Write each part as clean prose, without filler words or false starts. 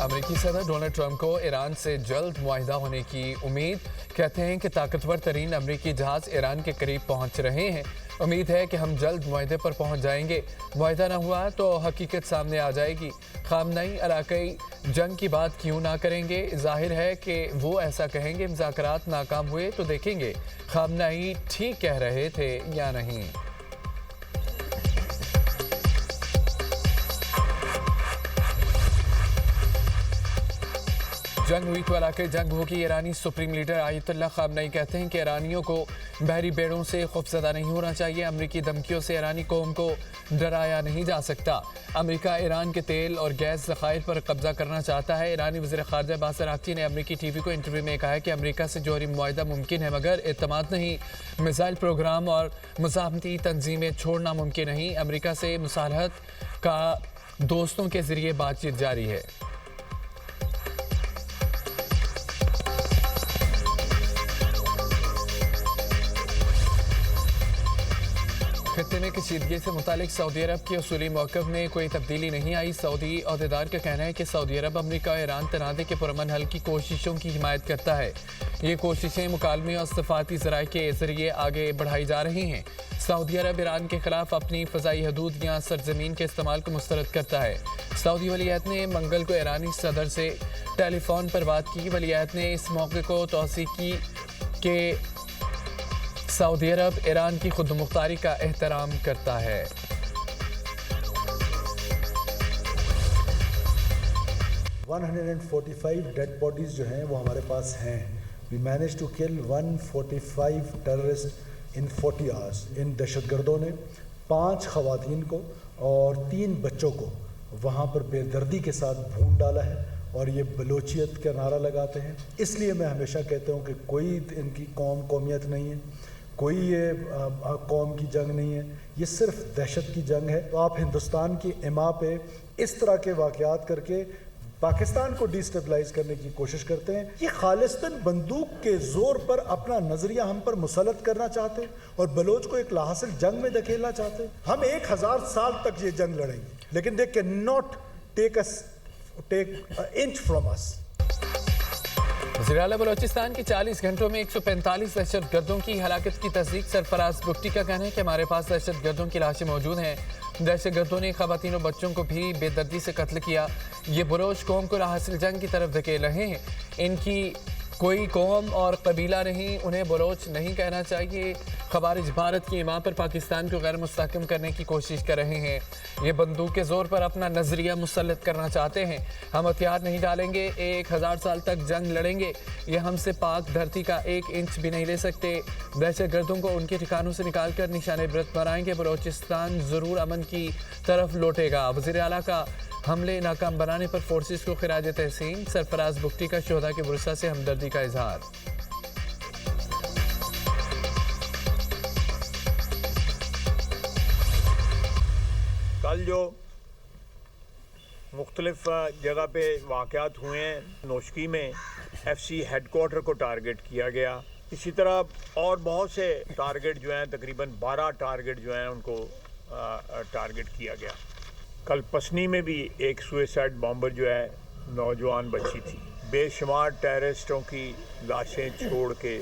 अमेरिकी सदर Donald Trump को ईरान से जल्द मुआहिदा होने की उम्मीद। कहते हैं कि ताकतवर तरीन अमेरिकी जहाज ईरान के करीब पहुंच रहे हैं। उम्मीद है कि हम जल्द मुआहिदे पर पहुंच जाएंगे। मुआहिदा न हुआ तो हकीकत सामने आ जाएगी। खामनई इलाकाई जंग की बात क्यों ना करेंगे? जाहिर है कि वो ऐसा कहेंगे। मुज़ाकरात नाकाम हुए तो देखेंगे खामनई ठीक कह रहे थे या नहीं। जंग हुई तो इलाके जंग होगी। ईरानी सुप्रीम लीडर आयतुल्लाह खामनई कहते हैं कि ईरानियों को बहरी बेड़ों से खौफजदा नहीं होना चाहिए। अमेरिकी धमकियों से ईरानी कौम को डराया नहीं जा सकता। अमेरिका ईरान के तेल और गैस ज़खायर पर कब्जा करना चाहता है। ईरानी वज़ीर ख़ारजा अब्बास अराग़ची ने अमेरिकी टीवी को इंटरव्यू में कहा है कि अमेरिका से जौहरी मुआहिदा मुमकिन है मगर एतमाद नहीं। मिसाइल प्रोग्राम और मुज़ाहमती तंजीमें छोड़ना मुमकिन नहीं। अमेरिका से मुसालहत का दोस्तों के ज़रिए बातचीत जारी है। खत्ते में कशीदगी से मुतालिक सऊदी अरब के उसूली मौक़िफ़ में कोई तब्दीली नहीं आई। सऊदी अहदेदार का कहना है कि सऊदी अरब अमेरिका और ईरान तनाज़े के पुरअमन हल की कोशिशों की हिमायत करता है। ये कोशिशें मुकालमे और सफ़ारती ज़राए के ज़रिए आगे बढ़ाई जा रही हैं। सऊदी अरब ईरान के खिलाफ अपनी फ़ज़ाई हदूद या सरजमीन के इस्तेमाल को मुस्तरद करता है। सऊदी वलीअहद ने मंगल को ईरानी सदर से टेलीफोन पर बात की। वलीअहद ने इस मौके को तौसीक़ की कि सऊदी अरब ईरान की खुदमुख्तारी का एहतराम करता है। 145 डेड बॉडीज जो हैं वो हमारे पास हैं। We manage to kill 145 terrorist in 40 hours. इन दहशतगर्दों ने 5 ख़वातीन को और 3 बच्चों को वहाँ पर बेदर्दी के साथ भून डाला है और ये बलोचियत का नारा लगाते हैं। इसलिए मैं हमेशा कहता हूँ कि कोई इनकी कौमियत नहीं है, कोई ये कौम की जंग नहीं है, ये सिर्फ दहशत की जंग है। तो आप हिंदुस्तान की इमा पे इस तरह के वाक़यात करके पाकिस्तान को डिस्टेबलाइज करने की कोशिश करते हैं। ये खालिस्तान बंदूक के जोर पर अपना नजरिया हम पर मुसलत करना चाहते हैं और बलोच को एक लाहासिल जंग में धकेलना चाहते हैं। हम 1000 साल तक ये जंग लड़ेंगे, लेकिन they can not take inch from us. वज़ीर आला बलोचिस्तान की 40 घंटों में 145 दहशतगर्दों की हलाकत की तस्दीक। सरफराज बुगटी का कहना है कि हमारे पास दहशतगर्दों की लाशें मौजूद हैं। दहशतगर्दों ने ख़वातीन और बच्चों को भी बेदर्दी से कत्ल किया। ये बलोच कौम को हासिल जंग की तरफ धकेल रहे हैं। इनकी कोई कौम और कबीला नहीं, उन्हें बलोच नहीं कहना चाहिए। ख़वारिज भारत की इमा पर पाकिस्तान को गैर मुस्तहकम करने की कोशिश कर रहे हैं। ये बंदूक के ज़ोर पर अपना नज़रिया मुसल्लत करना चाहते हैं। हम हथियार नहीं डालेंगे, 1000 साल तक जंग लड़ेंगे। ये हमसे पाक धरती का 1 इंच भी नहीं ले सकते। दहशतगर्दों को उनके ठिकानों से निकाल कर निशान इबरत बनाएंगे। बलोचिस्तान ज़रूर अमन की तरफ लौटेगा। वज़ीर आला का हमले नाकाम बनाने पर फोर्सेस को खिराज तहसीन। सरफराज बुगटी का शोहदा के वरसा से हमदर्दी का इजहार। कल जो मुख्तलिफ जगह पे वाक़यात हुए हैं, नोशकी में FC हेडक्वार्टर को टारगेट किया गया। इसी तरह और बहुत से टारगेट जो हैं, तकरीबन 12 टारगेट जो हैं उनको टारगेट किया गया। कल पसनी में भी एक सुसाइड बॉम्बर जो है नौजवान बच्ची थी। बेशुमार टेररिस्टों की लाशें छोड़ के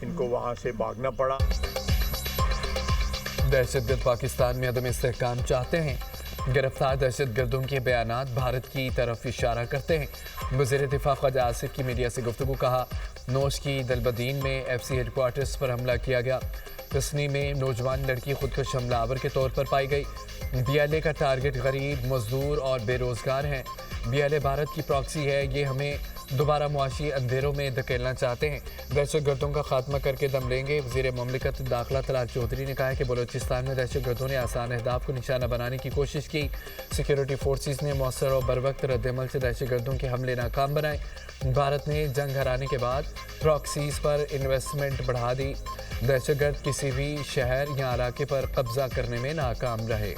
इनको वहाँ से भागना पड़ा। दहशतगर्द पाकिस्तान में अदम इस्तेहकाम चाहते हैं। गिरफ्तार दहशतगर्दों के बयानात भारत की तरफ इशारा करते हैं। वज़ीर दिफा ख्वाजा आसिफ की मीडिया से गुफ्तगू। कहा, नोश की दलबदीन में FC हेडक्वार्टर्स पर हमला किया गया। तस्नी में नौजवान लड़की खुदकुश हमलावर के तौर पर पाई गई। BLA का टारगेट गरीब, मजदूर और बेरोज़गार हैं। BLA भारत की प्रॉक्सी है। ये हमें दोबारा मुआशी अंधेरों में धकेलना चाहते हैं। दहशतगर्दों का खात्मा करके दम लेंगे। वज़ीर मुमलिकत दाखिला तलाल चौधरी ने कहा है कि बलोचिस्तान में दहशतगर्दों ने आसान अहदाफ को निशाना बनाने की कोशिश की। सिक्योरिटी फोर्सेस ने मौसर और बरवक्त रद्दमल से दहशतगर्दों के हमले नाकाम बनाए। भारत ने जंग हराने के बाद प्रॉक्सीज पर इन्वेस्टमेंट बढ़ा दी। दहशतगर्द किसी भी शहर या इलाके पर कब्जा करने में नाकाम रहे।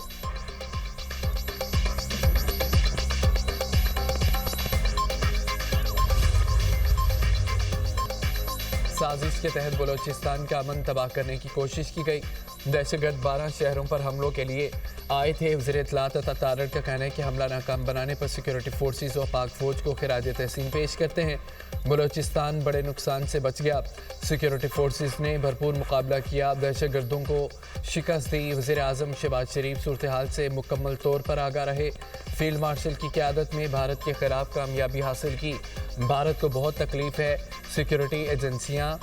साजिश के तहत बलोचिस्तान का अमन तबाह करने की कोशिश की गई। दहशतगर्द 12 शहरों पर हमलों के लिए आए थे। वज़ीर इत्तलात तथा तारड़ का कहना है कि हमला नाकाम बनाने पर सिक्योरिटी फोर्सेस और पाक फौज को खिराज तहसीन पेश करते हैं। बलोचिस्तान बड़े नुकसान से बच गया। सिक्योरिटी फोर्सेस ने भरपूर मुकाबला किया, दहशतगर्दों को शिकस्त दी। वज़ीर आज़म शहबाज शरीफ सूरत हाल से मुकम्मल तौर पर आगाह रहे। फील्ड मार्शल की क़यादत में भारत के खिलाफ कामयाबी हासिल की। भारत को बहुत तकलीफ है। सिक्योरिटी एजेंसियाँ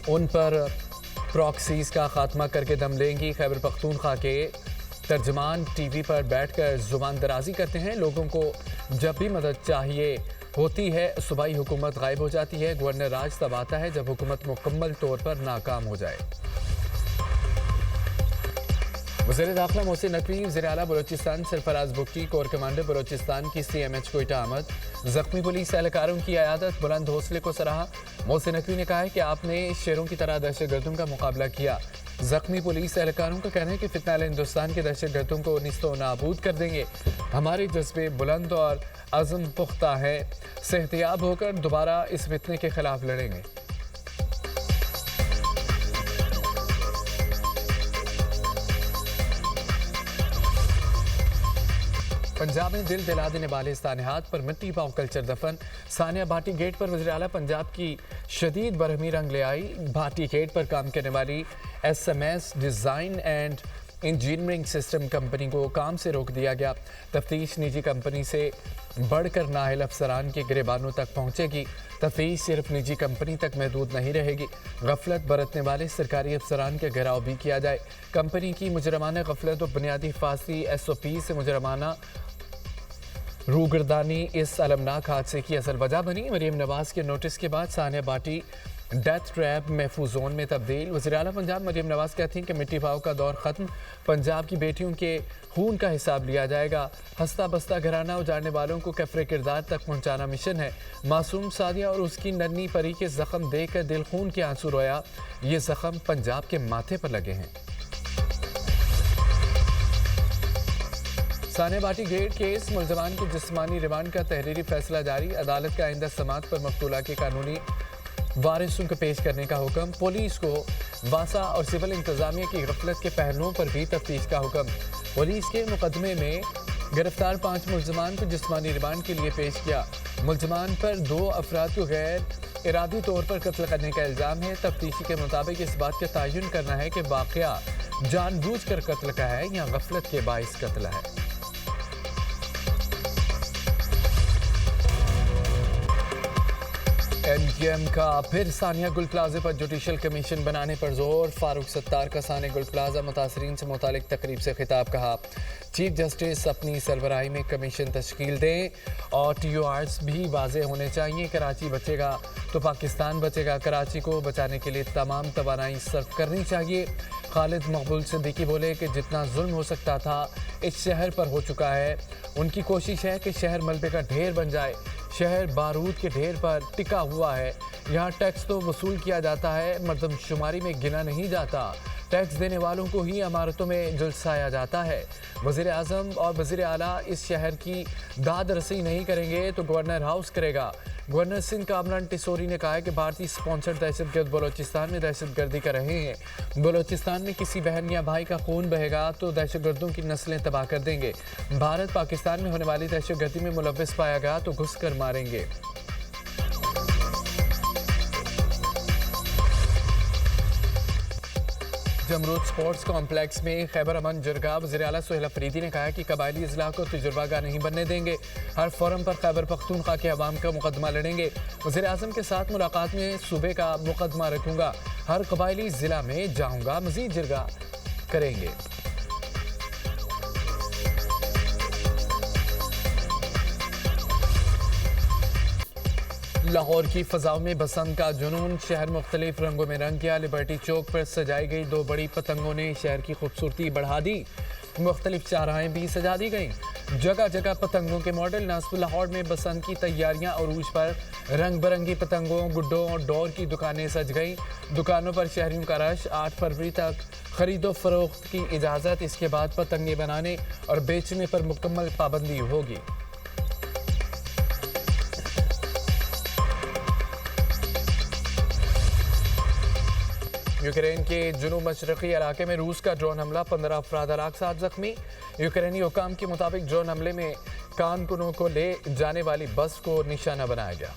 उन पर प्रॉक्सीज का खात्मा करके दम लेंगी। खैबर पख्तूनख्वा के तर्जमान टीवी पर बैठकर जुबान दराजी करते हैं। लोगों को जब भी मदद चाहिए होती है सूबाई हुकूमत गायब हो जाती है। गवर्नर राज तब आता है जब हुकूमत मुकम्मल तौर पर नाकाम हो जाए। वज़ीर दाखिला मोहसिन नकवी, वज़ीर आला बलोचिस्तान सरफराज बुगटी, कोर कमांडर बलोचिस्तान की CMH कोयटा आमद। जख्मी पुलिस एहलकारों की अयादत, बुलंद हौसले को सराहा। मोहसिन नकवी ने कहा है कि आपने शेरों की तरह दहशतगर्दों का मुकाबला किया। जख्मी पुलिस एहलकारों का कहना है कि फितना हिंदुस्तान के दहशतगर्दों को निस्तो नाबूद कर देंगे। हमारे जज्बे बुलंद और अज़म पुख्ता है। सेहतियाब होकर दोबारा इस फितने के खिलाफ लड़ेंगे। पंजाब में दिल दिला देने वाले सानिहात पर मिट्टी पाव कल्चर दफन। सानिया भाटी गेट पर वज़ीर आला पंजाब की शदीद बरहमी रंग ले आई। भाटी गेट पर काम करने वाली SMS design and engineering system company को काम से रोक दिया गया। तफ्तीश निजी कंपनी से बढ़कर नाअहल अफसरान के गिरेबानों तक पहुंचेगी। तफ्तीश सिर्फ निजी कंपनी तक महदूद नहीं रहेगी। गफलत बरतने वाले सरकारी अफसरान के घेराव भी किया जाए। कंपनी की मुजरमाना गफलत और बुनियादी हिफाजती SOP से मुजरमाना रूगर्दानी इस अलमनाक हादसे की असल वजह बनी। मरीम नवाज के नोटिस के बाद सानिया भाटी डेथ ट्रैप महफूज जोन में तब्दील। वज़ीर आला पंजाब मरीम नवाज कहती हैं कि मिट्टी भाव का दौर ख़त्म, पंजाब की बेटियों के खून का हिसाब लिया जाएगा। हंसता बस्ता घराना उजाड़ने वालों को कफरे किरदार तक पहुंचाना मिशन है। मासूम सादिया और उसकी नन्ही परी के जख्म देखकर दिल खून के आंसू रोया। ये जख्म पंजाब के माथे पर लगे हैं। सानिया भाटी गेट केस, मुलजमान की जिस्मानी रिमांड का तहरीरी फैसला जारी। अदालत का आइंदा समाअत पर मकतूला के कानूनी वारिसों को पेश करने का हुक्म। पुलिस को वासा और सिविल इंतजामिया की गफलत के पहलुओं पर भी तफ्तीश का हुक्म। पुलिस के मुकदमे में गिरफ्तार 5 मुलजमान को जिस्मानी रिमांड के लिए पेश किया। मुलजमान पर 2 अफराद को गैर इरादी तौर पर कत्ल करने का इल्ज़ाम है। तफ्तीशी के मुताबिक इस बात का तयन करना है कि वाक़या जानबूझकर कत्ल का है या गफलत के बाइस कत्ल है। NGM का फिर सानिया गुल प्लाजा पर जुडिशल कमीशन बनाने पर जोर। फारूक सत्तार का सानिया गुल प्लाजा मुतासरीन से मुतालिक तकरीब से खिताब। कहा चीफ जस्टिस अपनी सरबराही में कमीशन तश्कील दें और TORs भी वाज़ेह होने चाहिए। कराची बचेगा तो पाकिस्तान बचेगा। कराची को बचाने के लिए तमाम तवानाई सर्फ करनी चाहिए। खालिद मकबूल सिद्दीकी बोले कि जितना जुल्म हो सकता था इस शहर पर हो चुका है। उनकी कोशिश है कि शहर मलबे का ढेर बन जाए। शहर बारूद के ढेर पर टिका हुआ है। यहाँ टैक्स तो वसूल किया जाता है, मर्दमशुमारी में गिना नहीं जाता। टैक्स देने वालों को ही इमारतों में जुलसाया जाता है। वज़ीर आज़म और वज़ीर आला इस शहर की दाद रसी नहीं करेंगे तो गवर्नर हाउस करेगा। गवर्नर सिंध कामरान टिसोरी ने कहा है कि भारतीय स्पॉन्सर्ड दहशतगर्द बलोचिस्तान में दहशतगर्दी कर रहे हैं। बलोचिस्तान में किसी बहन या भाई का खून बहेगा तो दहशतगर्दों की नस्लें तबाह कर देंगे। भारत पाकिस्तान में होने वाली दहशतगर्दी में मुलव्विस पाया गया तो घुस कर मारेंगे। जमरूद स्पोर्ट्स कॉम्प्लेक्स में खैबर अमन जरगा वज़ीर आला सुहेल अफरीदी ने कहा कि कबायली अजला को तजुर्बागार नहीं बनने देंगे। हर फोरम पर खैबर पख्तूनख्वा के अवाम का मुकदमा लड़ेंगे। वज़ीर आज़म के साथ मुलाकात में सूबे का मुकदमा रखूंगा। हर कबायली ज़िला में जाऊंगा। मज़ीद जरगा करेंगे। लाहौर की फ़ज़ाओं में बसंत का जुनून, शहर मुख्तलिफ रंगों में रंग गया। लिबर्टी चौक पर सजाई गई 2 बड़ी पतंगों ने शहर की खूबसूरती बढ़ा दी। मुख्तलिफ चाराहें भी सजा दी गईं। जगह जगह पतंगों के मॉडल। नस्ब लाहौर में बसंत की तैयारियां अरूज पर। रंग बिरंगी पतंगों, गुड्डों और डोर की दुकानें सज गईं। दुकानों पर शहरियों का रश। 8 फरवरी तक खरीदो फरोख्त की इजाज़त। इसके बाद पतंगे बनाने और बेचने पर मुकम्मल पाबंदी होगी। यूक्रेन के जुनूब मशरकी इलाके में रूस का ड्रोन हमला, 15 अफराद हलाक, 7 जख्मी। यूक्रेनी हुकाम के मुताबिक ड्रोन हमले में कारकुनों को ले जाने वाली बस को निशाना बनाया गया।